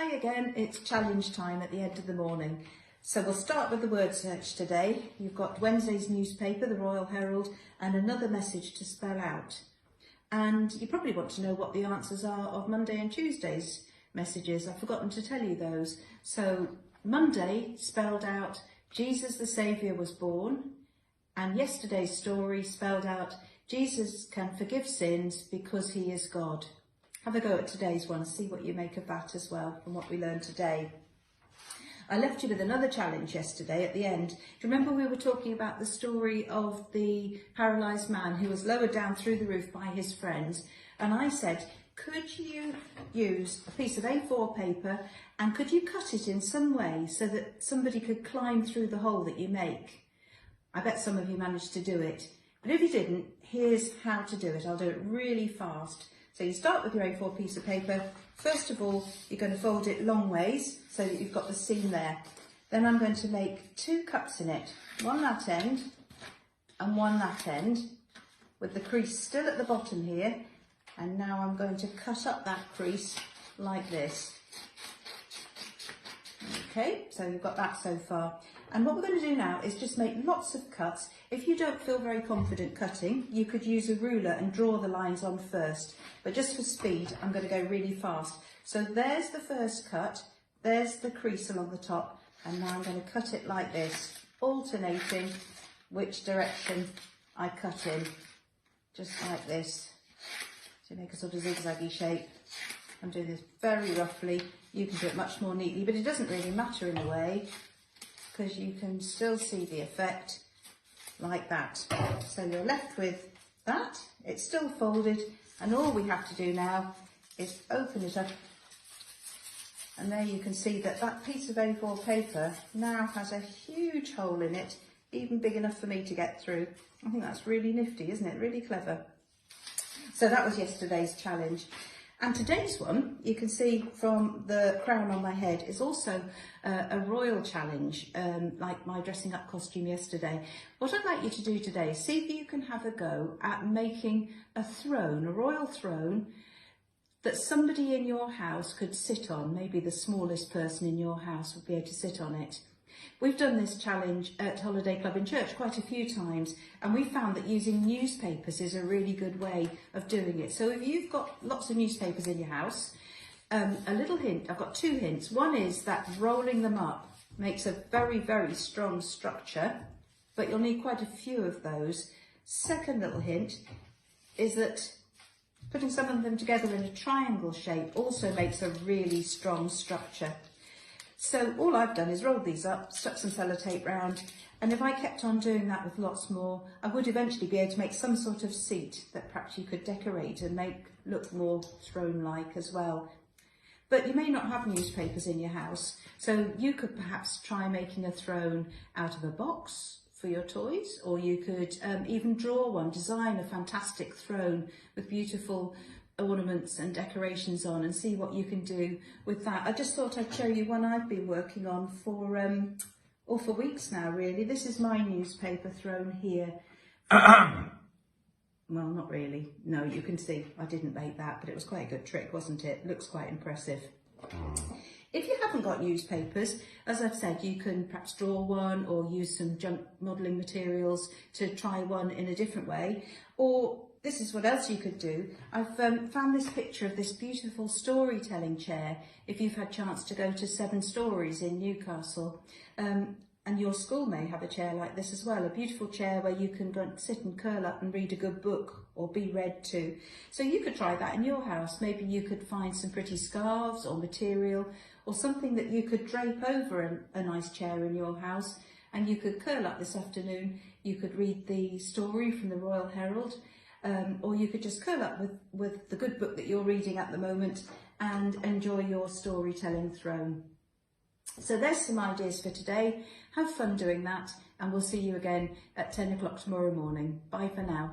Hi again, it's challenge time at the end of the morning. So we'll start with the word search today. You've got Wednesday's newspaper, the Royal Herald, and another message to spell out. And you probably want to know what the answers are of Monday and Tuesday's messages. I've forgotten to tell you those. So Monday spelled out Jesus the Saviour was born, and yesterday's story spelled out Jesus can forgive sins because he is God. Have a go at today's one, see what you make of that as well from what we learned today. I left you with another challenge yesterday at the end. Do you remember we were talking about the story of the paralysed man who was lowered down through the roof by his friends? And I said, could you use a piece of A4 paper and could you cut it in some way so that somebody could climb through the hole that you make? I bet some of you managed to do it. But if you didn't, here's how to do it. I'll do it really fast. So you start with your A4 piece of paper. First of all, you're going to fold it long ways so that you've got the seam there. Then I'm going to make 2 cuts in it, one that end and one that end, with the crease still at the bottom here. And now I'm going to cut up that crease like this. Okay, so you've got that so far. And what we're going to do now is just make lots of cuts. If you don't feel very confident cutting, you could use a ruler and draw the lines on first. But just for speed, I'm going to go really fast. So there's the first cut, there's the crease along the top, and now I'm going to cut it like this, alternating which direction I cut in, just like this. So make a sort of zigzaggy shape. I'm doing this very roughly. You can do it much more neatly, but it doesn't really matter in a way, because you can still see the effect like that. So you're left with that, it's still folded, and all we have to do now is open it up, and there you can see that that piece of A4 paper now has a huge hole in it, even big enough for me to get through. I think that's really nifty, isn't it? Really clever. So that was yesterday's challenge. And today's one, you can see from the crown on my head, is also a royal challenge, like my dressing up costume yesterday. What I'd like you to do today is see if you can have a go at making a throne, a royal throne, that somebody in your house could sit on. Maybe the smallest person in your house would be able to sit on it. We've done this challenge at Holiday Club in Church quite a few times, and we found that using newspapers is a really good way of doing it. So if you've got lots of newspapers in your house, a little hint, I've got 2 hints. One is that rolling them up makes a very, very strong structure, but you'll need quite a few of those. Second little hint is that putting some of them together in a triangle shape also makes a really strong structure. So all I've done is rolled these up, stuck some sellotape round, and if I kept on doing that with lots more, I would eventually be able to make some sort of seat that perhaps you could decorate and make look more throne-like as well. But you may not have newspapers in your house, so you could perhaps try making a throne out of a box for your toys, or you could even draw one, design a fantastic throne with beautiful ornaments and decorations on, and see what you can do with that. I just thought I'd show you one I've been working on for weeks now, really. This is my newspaper throne here. Well, not really. No, you can see I didn't make that, but it was quite a good trick, wasn't it? Looks quite impressive. If you haven't got newspapers, as I've said, you can perhaps draw one or use some junk modelling materials to try one in a different way. Or this is what else you could do. I've found this picture of this beautiful storytelling chair, if you've had a chance to go to 7 Stories in Newcastle. And your school may have a chair like this as well, a beautiful chair where you can go and sit and curl up and read a good book or be read to. So you could try that in your house. Maybe you could find some pretty scarves or material or something that you could drape over a nice chair in your house, and you could curl up this afternoon. You could read the story from the Royal Herald, or you could just curl up with the good book that you're reading at the moment and enjoy your storytelling throne. So there's some ideas for today. Have fun doing that, and we'll see you again at 10 o'clock tomorrow morning. Bye for now.